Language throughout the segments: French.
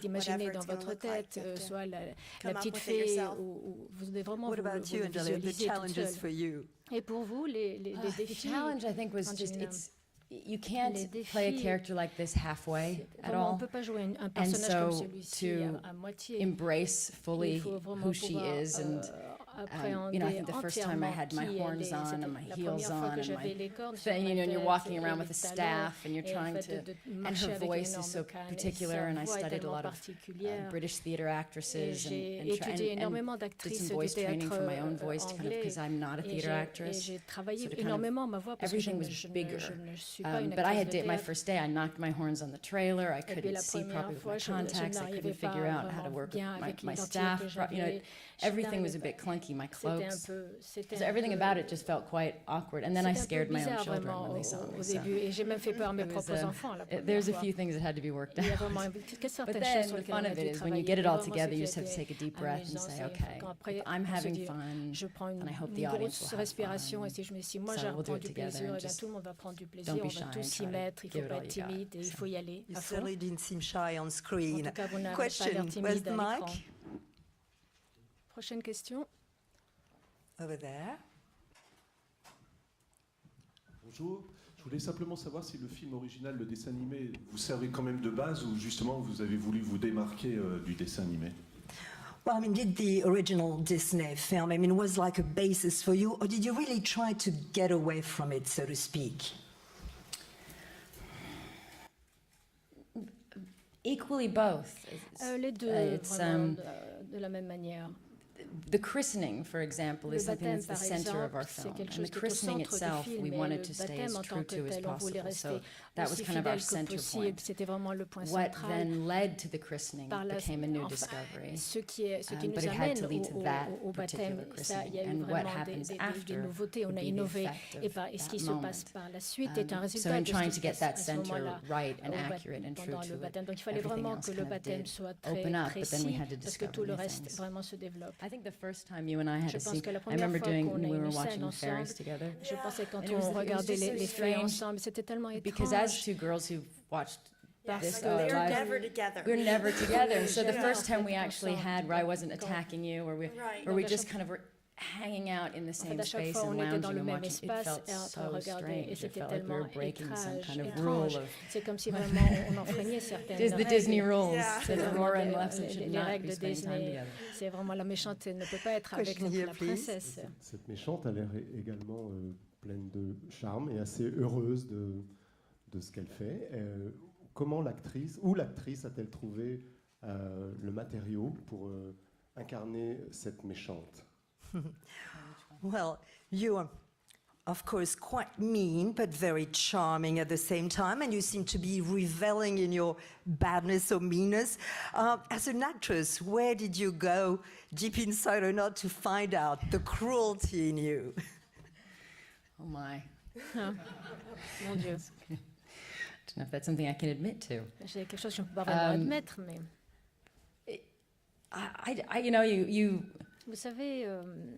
d'imaginer whatever dans it's gonna votre look like. tête, You have to soit la come up petite with it fée, yourself. ou vous devez vraiment What vous about you, le Angelina? The visualiser toute challenges seule. for you? Et pour vous, les The défis, challenge, I think, was just Angelina. it's you can't Les play a défis, character like this halfway at Vraiment, on all. ne peut pas jouer un And personnage comme so celui-ci to à moitié. embrace fully Il faut vraiment who she pouvoir, is and appréhender I think the first time I had my entièrement horns qui elle est. on C'était and my la heels première fois on que and j'avais my les cornes sur thing, ma you know, and you're tête walking et around les with a talons, staff and you're et le trying fait to, de and marcher her avec une voice is énorme so canne. particular, Sa and I voix est studied a tellement lot of particulière. British theater Et actresses j'ai and étudié énormément did d'actrices some du voice training théâtre for my own voice to kind of, anglais. because I'm not a Et theater et actress. j'ai travaillé So to kind of- énormément ma voix parce que everything was bigger. je ne suis pas une But I actrice had de my théâtre. first day, I knocked my horns on the trailer. I Et puis couldn't la see première properly with fois, my je contacts. I n'arrivais couldn't pas figure out how to vraiment work bien with avec my l'identité staff. que You know, j'avais. everything was Je a bit clunky. My C'était un cloaks. peu, So everything about it just felt quite awkward. And then I c'était un peu scared my own bizarre children vraiment when they saw au me. So début. Et j'ai même fait peur à mes it was, propres enfants la première there's a fois. few things that had to be worked Il y a out. vraiment certaines But choses then sur the lesquelles fun on a of dû it is when travailler. you get it Mais all vraiment, together, you just c'était have to take a deep breath and amusant. say, C'est okay, quand après, if I'm on se having dit, fun, je prends une and I hope the audience grosse will have respiration fun. et si je me dis, si moi So we'll do j'apprends it du together plaisir, and et bien just tout le monde va prendre du plaisir, don't on be va shy tous and s'y try to mettre, il ne give faut it pas all être you got. timide et il So- faut y aller You à fond. certainly didn't seem shy on En screen. tout cas, vous n'avez pas l'air Question, where's timide the à l'écran. mic? Prochaine question. Over there. Bonjour, je voulais simplement savoir si le film original, le dessin animé, vous servait quand même de base ou justement vous avez voulu vous démarquer du dessin animé. Well, I mean, did the original Disney film, I mean, was like a basis for you, or did you really try to get away from it, so to speak? Equally both. Les deux, It's, vraiment, de la même manière. the christening, for example, Le is something baptême, that's the par center of our exemple, c'est film. quelque And chose the qui est au christening centre du itself, film, we et wanted le to stay baptême as en tant true que to as tel, on voulait possible. So rester that was aussi kind of our fidèle que center possible. point. C'était vraiment le point What central. then led to the christening Par la- became a new enfin, discovery. Ce qui But nous it had amène to lead to that au baptême, particular ça, il y a eu christening. And what vraiment happens des after nouveautés, on would a be the innové. effect of Et ce qui that se moment. passe par la suite est un So résultat in de ce trying qui to se get passe that à ce center moment-là right and au accurate and true pendant le to baptême. it, Donc il fallait everything vraiment else que le kind of baptême did soit très open up, but then we précis, had to parce que discover tout le new reste things. vraiment se développe. I think the first time you and I had Je a pense scene, que la I première remember fois doing qu'on a when we une were scène watching Fairies ensemble, together. je pensais quand And it on was regardait just so les fées strange ensemble, c'était tellement because as étrange. two girls who've watched Yes, this they were live, never together. we're never together. And so the Yeah. first time we actually had, where I wasn't attacking you, where Right. we Donc, à just chaque- kind of were hanging out in the En same fait, à chaque space fois, and on était lounging dans le and même watching, it espace felt et en train de so regarder. Et strange. It c'était felt like we tellement were breaking some kind of étrange. rule of C'est comme si vraiment on enfreignait certaines the règles. Disney rules Yeah. that Aurora and Lexington Les should not règles be de spending time Disney. together. C'est vraiment la méchante, elle ne peut pas être avec Question here, la please. princesse. Cette méchante a l'air également pleine de charme et assez heureuse de ce qu'elle fait. Comment l'actrice a-t-elle trouvé le matériau pour incarner cette méchante? Well, you are, of course, quite mean, but very charming at the same time, and you seem to be reveling in your badness or meanness. As an actress, where did you go, deep inside or not, to find out the cruelty in you? Oh my. Mon Dieu. I don't know if that's something I can admit to. C'est quelque chose que je ne peux pas vraiment admettre, mais You know, you vous savez,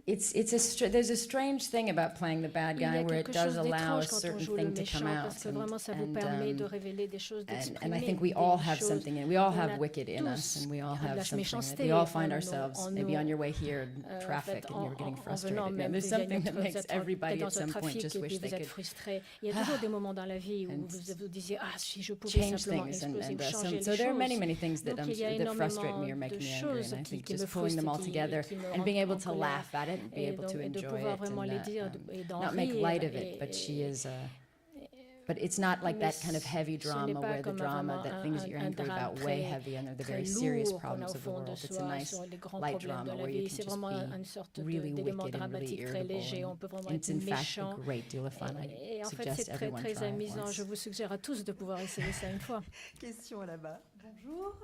there's a strange thing about playing the bad il y guy a where it quelque does chose allow a d'étrange quand on certain joue le thing to come méchant, out. parce que vraiment ça vous permet de révéler des choses, And I d'exprimer think we all have des something choses. in. We all On have a wicked in us, tous and we all de la have something. méchanceté We all find en ourselves nous, maybe on your way here in en traffic, fait, and you're getting en frustrated. venant And même, there's vous êtes something that makes everybody dans at un some point trafic just et wish puis they vous êtes could frustré. Il y a toujours des moments dans la vie où and vous disiez ah si je pouvais change simplement things, exploser ou so changer les there are choses. many things that Donc il y a that frustrate me or énormément make de me angry, choses and I think qui me just pulling them all frustrent, together qui me and being able rendent to en laugh at it and be et able to de enjoy pouvoir it vraiment les dire et d'en not make rire light of it, but she is but it's not like that kind of heavy drama where the drama that things you're angry about way heavy and they're the very serious problems of the world. It's a nice light drama where you can c'est just vraiment une sorte be really d'élément wicked and really dramatique très léger. irritable. On peut vraiment And it's être in fact méchant. a great deal of fun. Et I en fait, suggest c'est très everyone très try it amusant. once. Je vous suggère à tous de pouvoir essayer ça une fois. Question là-bas. Bonjour.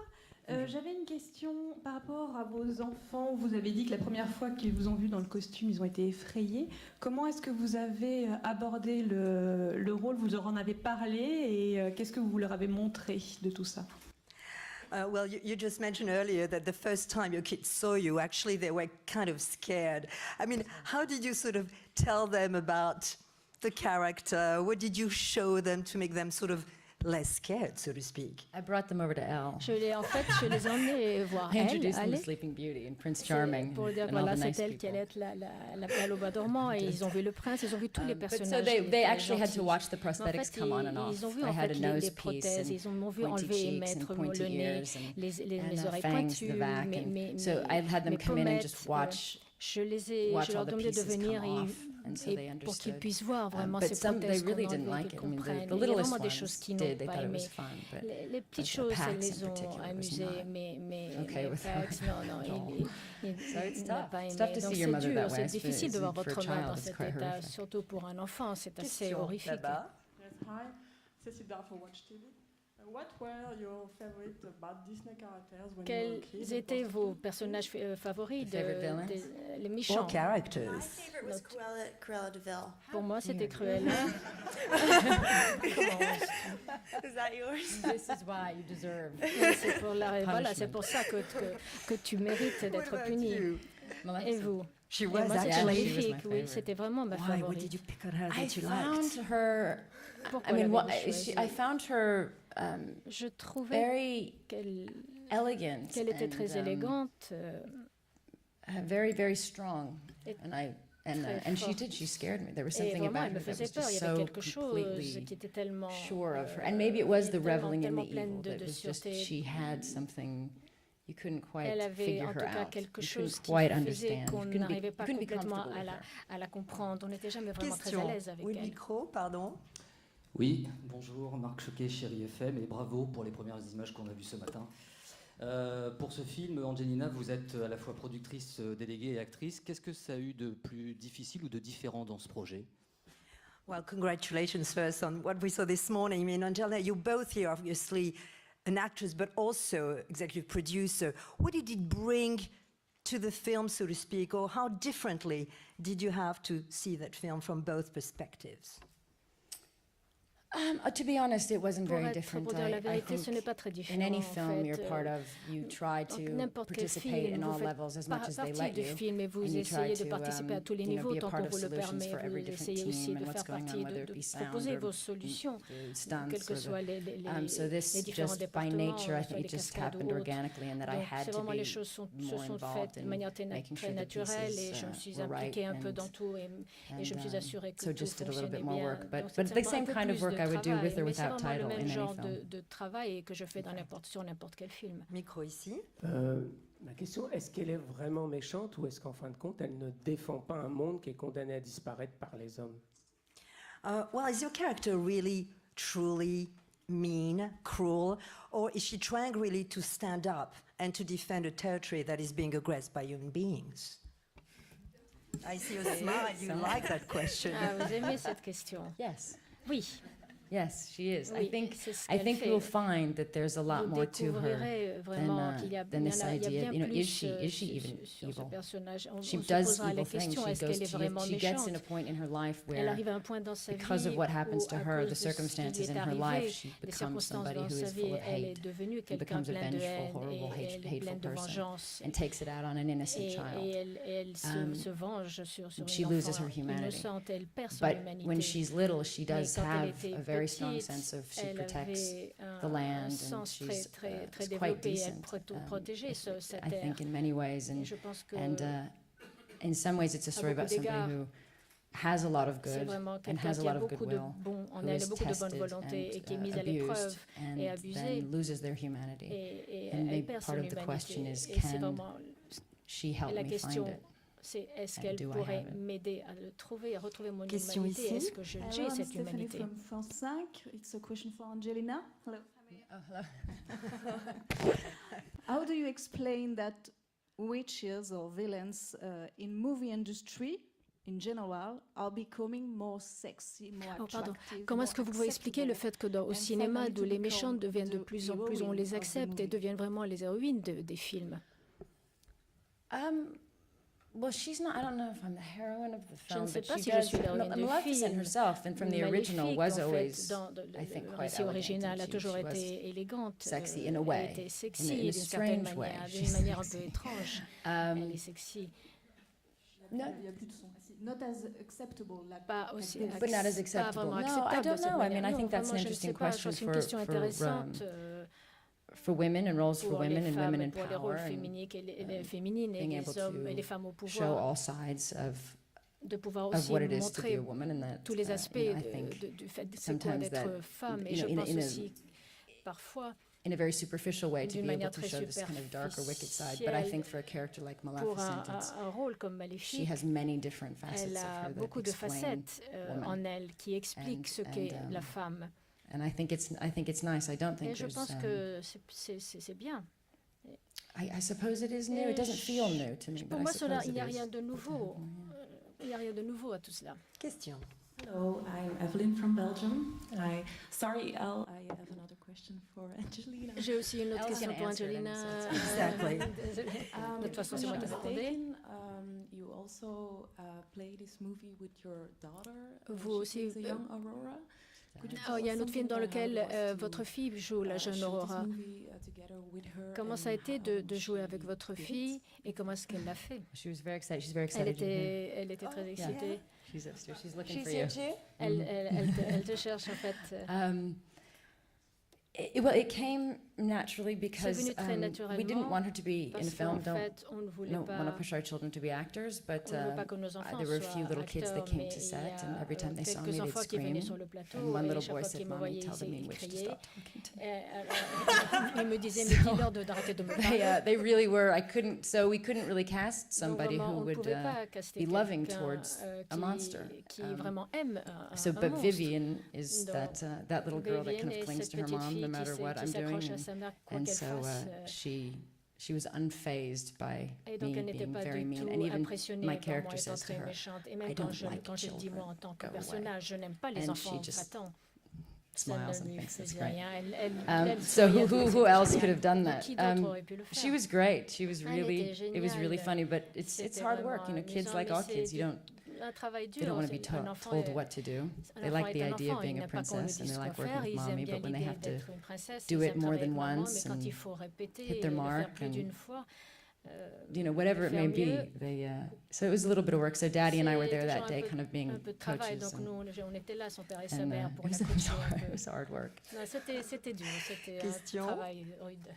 J'avais une question par rapport à vos enfants. Vous avez dit que la première fois qu'ils vous ont vu dans le costume, ils ont été effrayés. Comment est-ce que vous avez abordé le rôle? Vous leur en avez parlé et qu'est-ce que vous leur avez montré de tout ça? Well, you just mentioned earlier that the first time your kids saw you, actually they were kind of scared. I mean, how did you sort of tell them about the character? What did you show them to make them sort of less scared, so to speak. I brought them over to Elle. Je les ai emmenés voir I Elle. introduced them to Allez. Sleeping Beauty and Prince Charming Pour dire and all voilà, the nice c'est elle qui allait people. être la belle au bois dormant, et ils ont vu le prince, ils ont vu tous les But so personnages. they actually had gentils. to watch the Mais en prosthetics fait, come on and off. ils ont vu I en had fait a les nose piece prothèses, and ils m'ont vu pointy enlever et cheeks mettre and le pointy nez, ears and les oreilles fangs pointues, to the back. And so I had them mes come in and pommettes, just watch je watch leur all the demandais de pieces venir come off, and so they et pour qu'ils understood. puissent voir vraiment But ces some they prothèses really qu'on didn't enlève, like qu'ils it. I mean, comprennent. the Il y a littlest vraiment des choses ones qu'ils did. n'ont They pas thought it was aimé. fun, but Les petites the choses, ça Pax in les ont particular was amusés, not mais okay les with Pax, her non, at all. il So it's n'a tough. pas It's aimé. tough to Donc see your c'est mother dur, that way. c'est difficile de voir For a votre mère child, dans it's cet quite état, horrific. surtout pour un enfant, c'est assez Question horrifique. là-bas. Yes, hi. Cécile for Watch TV. What were your favorite Disney characters when you were a Quels kid? étaient vos personnages favoris, The favorite villains? les Or méchants? My characters. favorite was Cruella de Vil. Pour moi, c'était Cruella. Is that yours? This is why you deserve. C'est pour voilà, c'est pour ça que tu mérites d'être puni. Et vous? She Et was moi, c'était actually- Maléfique, she was my oui, favorite. c'était vraiment ma Why? What favorite. did you pick on her I that you found liked? her. Pourquoi I mean, l'avez-vous choisie? I found her Je trouvais very qu'elle elegant. était and, très élégante. very, very strong. Et And she scared me. There was Et something vraiment, about elle me her that faisait was peur. Il just y avait so quelque chose completely qui était tellement sure of her. And maybe it was the reveling in the pleine evil. de That was just sûreté. she had something you couldn't quite Elle avait figure en tout her cas out. quelque You chose couldn't qui quite faisait understand. qu'on You couldn't n'arrivait pas be complètement comfortable with her. à la comprendre. On n'était jamais vraiment très Question. à l'aise avec Oui, le elle. micro, pardon. Oui, bonjour, Marc Choquet, Chérie FM, et bravo pour les premières images qu'on a vues ce matin. Pour ce film, Angelina, vous êtes à la fois productrice déléguée et actrice. Qu'est-ce que ça a eu de plus difficile ou de différent dans ce projet? Well, congratulations first on what we saw this morning. I mean, Angelina, you're both here, obviously an actress, but also executive producer. What did it bring to the film, so to speak, or how differently did you have to see that film from both perspectives? To be honest, it wasn't very different. Pour dire la I vérité, ce n'est think pas très différent. in any en film fait. you're part of, you try Dans to n'importe quel participate film, in vous all faites levels as much as they partie let du you. film et vous And you try essayez de to, participer à tous les you know, niveaux be a tant part qu'on of vous le solutions permet. for every Vous different essayez aussi team de and faire what's going partie, on, whether it de be sound proposer or vos solutions, stunts quels que or soient the les so this différents just by départements, nature, I soit think les it just cascades ou happened autres. organically, and that I Donc had c'est to vraiment les be choses se more sont involved faites de in manière making très sure the naturelle et pieces je me suis were right impliquée un peu and- dans tout et je me suis assurée que so tout just did a little fonctionnait bit more bien. work, Donc but c'est the un same peu kind of plus work de I would do travail, with or mais c'est without vraiment le title même in any genre film. de travail que je fais sur n'importe quel film. Micro ici. Ma question, est-ce qu'elle est vraiment méchante ou est-ce qu'en fin de compte, elle ne défend pas un monde qui est condamné à disparaître par les hommes? Well, is your character really, truly mean, cruel, or is she trying really to stand up and to defend a territory that is being aggressed by human beings? I see you smile. You like that question. Ah, vous aimez cette question? Yes. Oui. Yes, she is. Oui, c'est ce I qu'elle think fait. you'll find that there's a lot Vous more to her découvrirez vraiment qu'il y a than this il y a idea. bien You know, plus is she even sur ce evil? personnage. On She se does posera la evil things. question, She est-ce qu'elle est vraiment she gets in a méchante? point in her life Elle where, arrive à un point dans sa vie because of what happens où, to à her, cause the de ce qui lui circumstances est in her arrivé, life, she les becomes circonstances somebody dans who sa is vie, full of elle est hate devenue and quelqu'un becomes a plein de vengeful, haine horrible, et elle est hateful pleine de person vengeance. and takes it out on an innocent Et child. elle se venge sur She une loses enfant her humanity. innocente, elle perd son But humanité. when she's little, she does Mais quand elle have était a very strong petite, sense of she elle protects avait the un land and sens très, she's très, très it's quite développé. Elle decent. protégeait cette I terre. think in many ways, Et je pense que and in some ways, it's a story beaucoup about somebody d'égards, who has a lot of c'est good vraiment and quelqu'un has a qui a lot of beaucoup de goodwill, bon en who elle, is beaucoup de bonne tested volonté et qui est and mise à l'épreuve abused et and abusée. then loses their humanity. Et And elle maybe perd son part of the question humanité. is, Et c'est can vraiment she help la me question. find it? C'est est-ce And qu'elle do I pourrait have it? m'aider à le trouver, à retrouver mon Question humanité? ici. Est-ce que j'ai Hello, I'm cette Stephanie humanité? from France 5. It's a question for Angelina. Hello. How do you explain that witches or villains in movie industry in general are becoming more sexy, more Oh, pardon. attractive? Comment more est-ce que vous pouvez expliquer le acceptable, fait que au and cinéma, finally d'où to les become méchantes deviennent de the plus en plus, on heroine les of the accepte et movie? deviennent vraiment les héroïnes des films? Well, she's not. I don't know if I'm the heroine of the Je ne film, sais but pas she si je does. suis l'héroïne du Maleficent film. herself, and from the original, Maléfique, was en always, fait, dans I think, le quite récit elegant, original, and a toujours she was été élégante. sexy in a Elle way, était in sexy a d'une certaine strange way. manière, She's d'une manière un peu sexy. étrange. Elle est sexy. No. Il n'y a plus de son. not as acceptable. Like, pas aussi But not as acceptable. pas vraiment No, I acceptable de don't cette know. I mean, manière. I Non, think that's an vraiment, je ne sais interesting pas. Je question pense une question intéressante for women and roles for pour women les and femmes, women in pour les power rôles and féminines et being les able hommes et les to femmes au show pouvoir, all sides de pouvoir of aussi what it is to be montrer a woman, and that tous les aspects I think du fait de c'est quoi sometimes d'être that, femme. Et you je know, pense aussi parfois in a very superficial way to d'une be able manière to très show this kind of darker, wicked side. But I think for a character like pour Maleficent, un rôle comme she Maléfique, has many different facets elle of a her that beaucoup de explain facettes woman. en elle qui expliquent ce qu'est la femme. And I think it's nice. I don't think Et je pense que c'est bien. I suppose it is new. It doesn't feel new to me. Pour moi, il n'y a rien de nouveau. Il n'y a rien de nouveau à tout cela. Question. Hello, I'm Evelyn from Belgium. Sorry, Elle, I have another question for Angelina. J'ai aussi une autre question pour Angelina. Exactly. De toute façon, c'est moi qui répondais. You also play this movie with your daughter. Vous aussi. The young Aurora. Il y a un autre film dans lequel votre fille joue la jeune Aurora. Comment ça a été de jouer avec votre fille et comment est-ce qu'elle l'a fait? She was very excited. She's very excited. Elle était très excitée. She's upstairs. She's looking for you. Elle te cherche en fait. Well, it came naturally because we didn't want her to be in film. Don't want to push our children to be actors, but there were a few little kids that came to set, and every time they saw me, they'd scream. And one little boy said, "Mommy, tell the mean witch to stop talking to me." Ils me disaient, mais dis-leur d'arrêter de me parler. They really were. So we couldn't really cast somebody who would be loving towards a monster. Qui vraiment aime so, but Vivian is that little girl that kind of clings to her mom no matter what I'm doing, and so she was unfazed by me being very mean, and even my character says to her, "I don't like children. Go away." And she just smiles and thinks it's great. So who else could have done that? She was great. It was really funny, but it's hard work. You know, kids, like all kids, they don't want to be told what to do. They like the idea of being a princess, and they like working with mommy, but when they have to do it more than once and hit their mark, and you know, whatever it may be, so it was a little bit of work. So Daddy and I were there that day, kind of being coaches. And it was hard work. C'était dur, c'était un travail rude.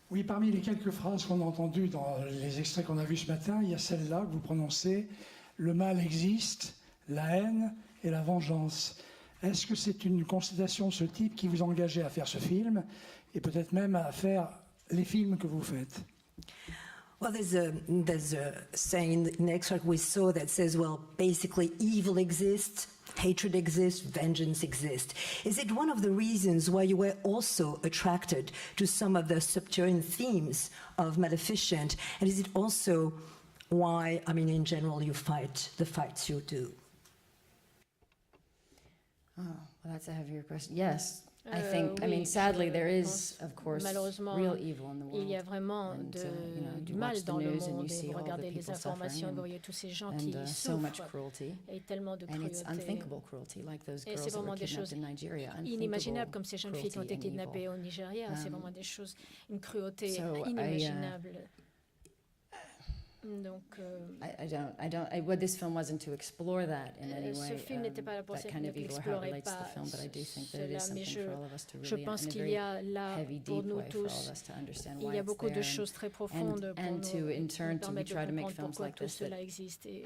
Oui, parmi les quelques phrases qu'on a entendues dans les extraits qu'on a vus ce matin, il y a celle-là que vous prononcez: le mal existe, la haine et la vengeance. Est-ce que c'est une constatation de ce type qui vous a engagé à faire ce film et peut-être même à faire les films que vous faites? Well, there's a saying in the extract we saw that says, well, basically evil exists, hatred exists, vengeance exists. Is it one of the reasons why you were also attracted to some of the subterranean themes of Maleficent? And is it also why, I mean, in general, you fight the fights you do? Oh, well, that's a heavier question. Yes. I think, I mean, sadly, there is, of course, real evil in the world. Il y a vraiment du mal dans le monde, et vous regardez les informations, vous voyez tous ces gens qui souffrent, et tellement de cruauté. Et c'est vraiment des choses inimaginables, comme ces jeunes filles qui ont été kidnappées au Nigeria. C'est vraiment des choses, une cruauté inimaginable. Donc, well, this film wasn't to explore that in any way. Ce film n'était pas là pour that kind of evil, how it relates to the film, but I do think that it is something for all of us to really, in a very heavy, deep way, for all of us to understand why it's there, and to, in turn, we try to make films like this that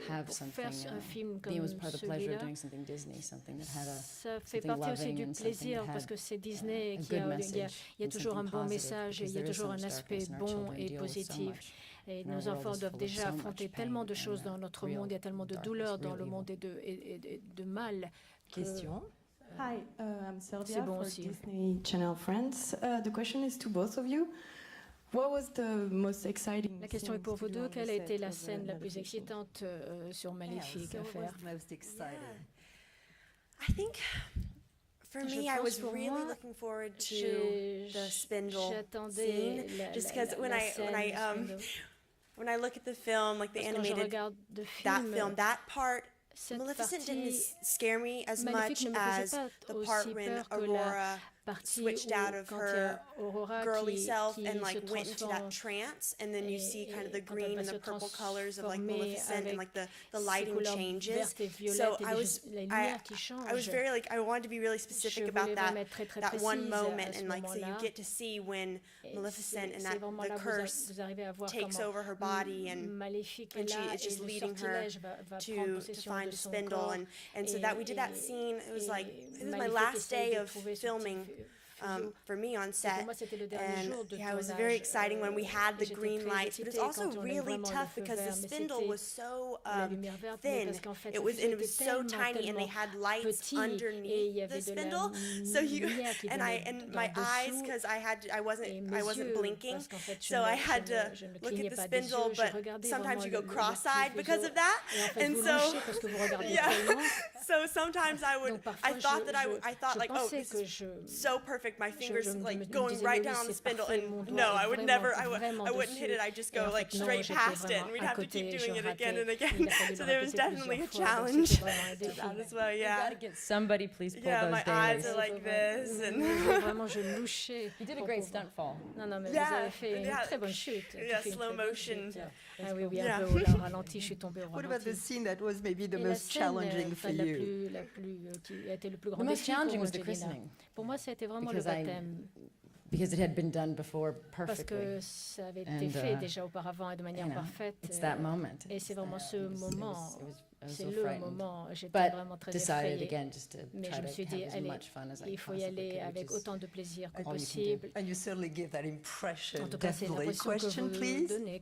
have something. It was part of the pleasure of doing something Disney, something that had something loving and something that had a good message. Il y a toujours un bon message, et il y a toujours un aspect bon et positif. Et nos enfants doivent déjà affronter tellement de choses dans notre monde, il y a tellement de douleurs dans le monde et de mal. Question. Hi, I'm Sylvia for Disney Channel Friends. The question is to both of you. What was the most exciting? La question est pour vous deux. Quelle a été la scène la plus excitante sur Maléfique à faire? I think for me, I was really looking forward to the spindle scene, just because when I look at the film, like the animated, that part, Maleficent didn't scare me as much as the part when Aurora switched out of her girly self and like went into that trance, and then you see kind of the green and the purple colors of like Maleficent, and like the lighting changes. So I was very like, I wanted to be really specific about that one moment, and like so you get to see when Maleficent and that the curse takes over her body, and she is just leading her to find a spindle, and so that we did that scene. It was my last day of filming for me on set, and yeah, it was very exciting when we had the green lights, but it was also really tough because the spindle was so thin. It was so tiny, and they had lights underneath the spindle. So my eyes, because I wasn't blinking, so I had to look at the spindle, but sometimes you go cross-eyed because of that, and so yeah. So sometimes I thought like, oh, this is so perfect. My fingers like going right down on the spindle, and no, I would never. I wouldn't hit it. I'd just go like straight past it, and we'd have to keep doing it again and again. So there was definitely a challenge to that as well. Yeah. You gotta get somebody, please pull those my eyes are like this, and you did a great stunt fall. Non, mais vous avez fait une très bonne chute. Yeah, slow motion. Ah oui, un peu au ralenti, je suis tombée au ralenti. What about the scene that was maybe the most challenging for you? Qui a été le plus grand défi pour Angelina. Pour moi, ça a été vraiment le baptême. Because it had been done before perfectly. Parce que ça avait été fait déjà auparavant et de manière parfaite. It's that moment. Et c'est vraiment ce moment. C'est le moment. J'étais vraiment très effrayée. Mais je me suis dit, allez, il faut y aller avec autant de plaisir que possible. And you certainly give that impression. En tout cas, c'est l'impression que vous donnez.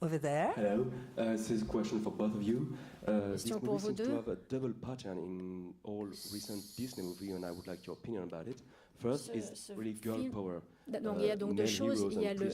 Over there. Hello, this is a question for both of you. This Question movie pour vous seems to deux. have a double pattern in all recent Disney movies, and I would like your opinion about it. First is really girl power. Donc il y a donc deux choses. Il y a le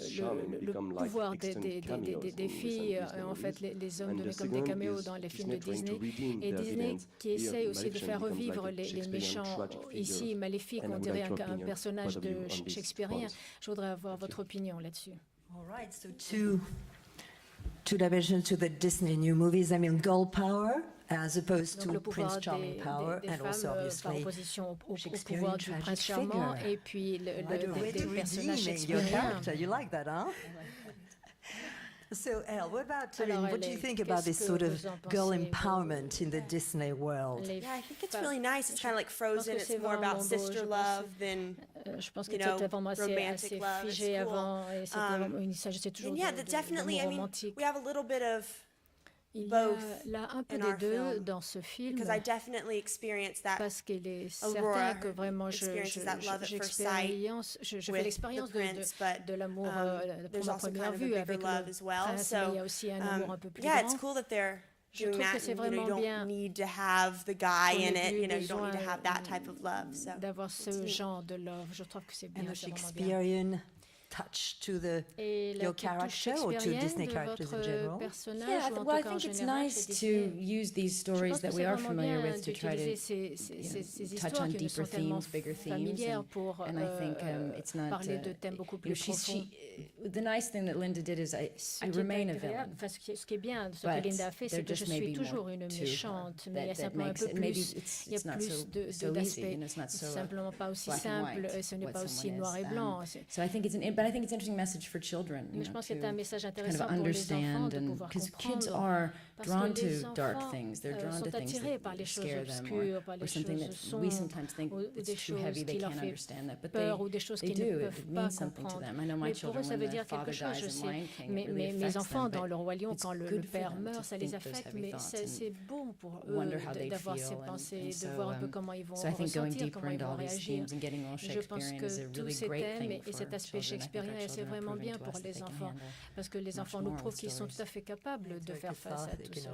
pouvoir des filles, en fait les hommes deviennent comme des caméos dans les films de Disney, et Disney qui essaye aussi de faire revivre les méchants. Ici, Maléfique, on dirait un personnage de shakespearien. Je voudrais avoir votre opinion là-dessus. All right, so two dimensions to the Disney new movies. I mean, girl power as opposed to Prince Charming power, and also obviously Shakespearean tragic figure. Et puis des personnages shakespeariens. You like that, huh? So, Elle, what do you think about this sort of girl empowerment in the Disney world? Yeah, I think it's really nice. It's kind of like Frozen. It's more about sister love than, you know, romantic love. It's cool. Yeah, definitely. I mean, we have a little bit of both là un peu des deux dans ce film. Because I definitely experienced that. Parce qu'il est certain que vraiment je fais l'expérience de l'amour pour la première vue avec le prince, mais il y a aussi un amour un peu plus grand. Yeah, it's cool that they're doing that. You don't need to have the guy in it. You know, you don't need to have that type of love. So d'avoir ce genre de love, je trouve que c'est bien. And the Shakespearean touch to your character or to Disney characters in general? Yeah, well, I think it's nice to use these stories that we are familiar with to try to touch on deeper themes, bigger themes, and I think it's not. The nice thing that Linda did is I remain a villain. Ce qui est bien, ce que Linda a fait, c'est que je suis toujours une méchante, mais il y a simplement un peu plus, il y a plus d'aspects. C'est simplement pas aussi simple, ce n'est pas aussi noir et blanc. So I think but I think it's an interesting message for children. Mais je pense que c'est un message kind of intéressant pour les enfants de pouvoir because kids are drawn to dark things. They're drawn to things that scare them or something that we sometimes think it's too heavy, they can't understand that, but they do. It means something to them. I know my children, when the father dies in Lion King, it really affects them, dans le Roi Lion, quand le good for père them meurt, to ça les think those affecte, heavy mais thoughts c'est bon pour eux wonder how they d'avoir ces feel, pensées, and de voir un peu comment ils vont so I think going ressentir, deeper comment ils into vont all these réagir. themes and getting all Je pense Shakespearean is a que tous really ces great thèmes thing et cet aspect for children. I think shakespearien, our c'est children are vraiment proving bien to pour us that les they can enfants, handle parce que les enfants nous prouvent qu'ils sont tout à fait capables de faire face à tout cela.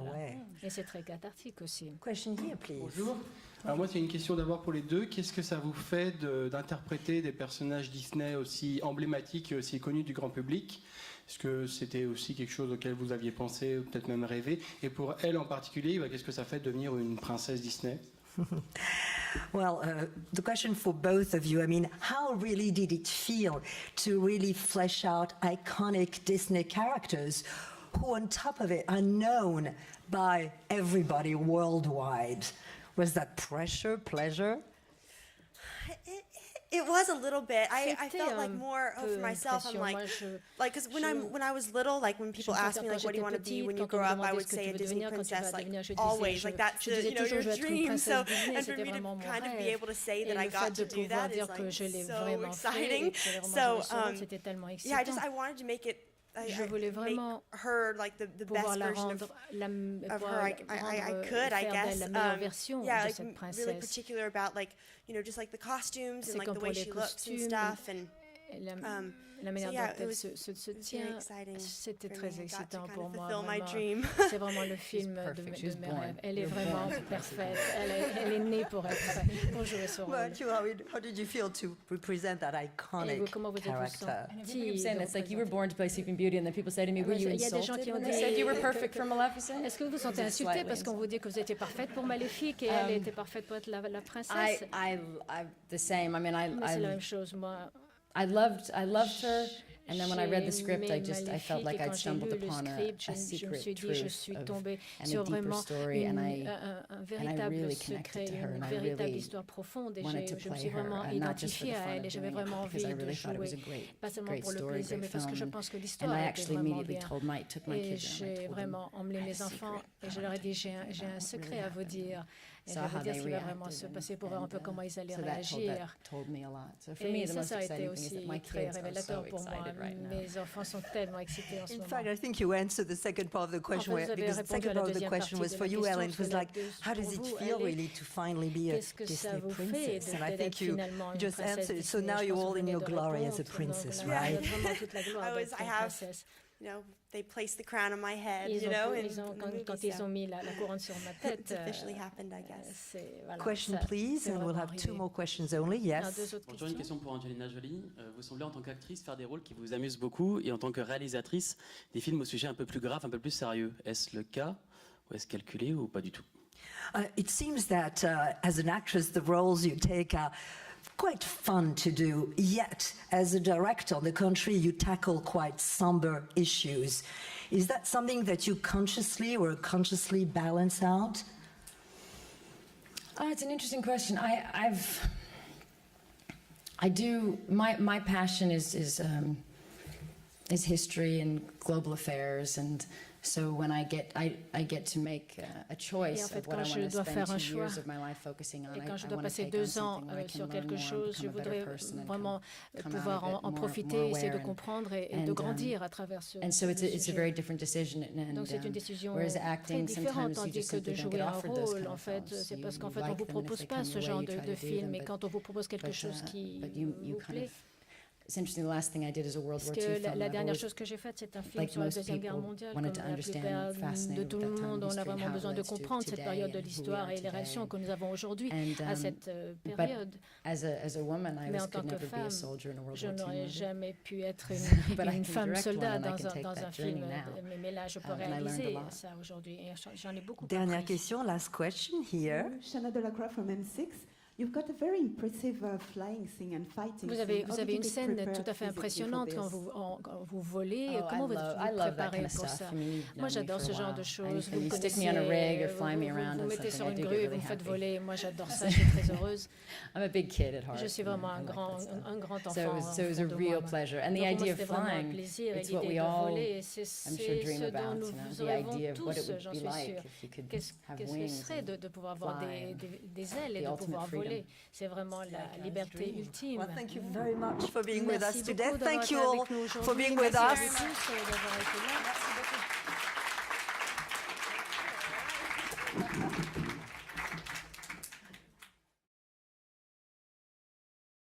Et c'est très cathartique aussi. Question here, please. Bonjour. Alors moi, c'est une question d'abord pour les deux. Qu'est-ce que ça vous fait d'interpréter des personnages Disney aussi emblématiques et aussi connus du grand public? Est-ce que c'était aussi quelque chose auquel vous aviez pensé ou peut-être même rêvé? Et pour Elle en particulier, qu'est-ce que ça fait de devenir une princesse Disney? Well, the question for both of you, I mean, how really did it feel to really flesh out iconic Disney characters who, on top of it, are known by everybody worldwide? Was that pressure, pleasure? It was a little bit. I felt like more for myself. I'm like, because when I was little, like when people ask me like, what do you want to be when you grow up, I would say a Disney princess, like always, like that's your dream. So and for me to kind of be able to say that I got to do that is like so exciting. So yeah, I wanted to make it. Je voulais vraiment her like the best version of her I could, I guess. La meilleure version yeah, de like cette princesse. Really particular about like just like the costumes and like the way she looks and stuff and la manière dont elle se tient, c'était très excitant pour moi. C'est vraiment le film de mes rêves. Elle est vraiment parfaite. Elle est née pour jouer ce rôle. How did you feel to represent that iconic character? It's like you were born to play Sleeping Beauty, and then people say to me, "Were you insulted when they said you were perfect for Maleficent?" Est-ce que vous vous sentez insulté parce qu'on vous dit que vous étiez parfaite pour Maléfique et elle était parfaite pour être la princesse? I'm the same. I mean, c'est la même chose, moi. I loved her, and then when I read the script, I felt like I'd stumbled upon a secret truth and a deeper story, and I really connected to her, and I really wanted to play her, not just for the fun of doing it, because I really thought it was a great story, great film, and I actually immediately took my kids and I told them I had a secret. Et je leur ai dit, j'ai un secret à vous dire. Et je vais vous dire ce qui va vraiment se passer pour voir un peu comment ils allaient réagir. Et ça a été aussi très révélateur pour moi. Mes enfants sont tellement excités en ce moment. In fact, I think you answered the second part of the question, because the second part of the question was for you, Ellen. It was like, how does it feel really to finally be a Disney princess? And I think you just answered it. So now you're all in your glory as a princess, right? I have, they placed the crown on my head, quand ils ont mis la couronne sur ma tête. It's officially happened, I guess. Question, please, and we'll have 2 more questions only. Yes. Bonjour, une question pour Angelina Jolie. Vous semblez en tant qu'actrice faire des rôles qui vous amusent beaucoup, et en tant que réalisatrice, des films au sujet un peu plus grave, un peu plus sérieux. Est-ce le cas, ou est-ce calculé, ou pas du tout? It seems that as an actress, the roles you take are quite fun to do, yet as a director, on the contrary, you tackle quite somber issues. Is that something that you consciously balance out? It's an interesting question. I do. My passion is history and global affairs, and so when I get to make a choice of what I want to spend 2 years of my life focusing on. Et quand je dois passer 2 ans sur quelque chose, je voudrais vraiment pouvoir en profiter, essayer de comprendre et de grandir à travers ce sujet. Donc c'est une décision très différente, tandis que de jouer un rôle, en fait, c'est parce qu'en fait on ne vous propose pas ce genre de film, et quand on vous propose quelque chose qui vous plaît. It's interesting. The last thing I did is a World War II film. La dernière chose que j'ai faite, c'est un film sur la Deuxième Guerre mondiale. Comme la plupart de tout le monde, on a vraiment besoin de comprendre cette période de l'histoire et les réactions que nous avons aujourd'hui à cette période. Mais en tant que femme, je n'aurais jamais pu être une femme soldat dans un film. Mais là, je peux réaliser ça aujourd'hui. Et j'en ai beaucoup compris. Dernière question, last question here. Shana Delacroix from M6. You've got a very impressive flying scene and fighting. Vous avez une scène tout à fait impressionnante quand vous volez. Comment vous vous préparez pour ça? Moi, j'adore ce genre de choses. Vous me mettez sur une grue et vous me faites voler. Moi, j'adore ça. Je suis très heureuse. Je suis vraiment un grand enfant. So it was a real pleasure. And the idea of flying, it's what we all, I'm sure, dream about. The idea of what it would be like if you could have wings. Qu'est-ce que ce serait de pouvoir avoir des ailes et de pouvoir voler? C'est vraiment la liberté ultime. Well, thank you very much for being with us today. Thank you all for being with us. Merci beaucoup d'avoir été là.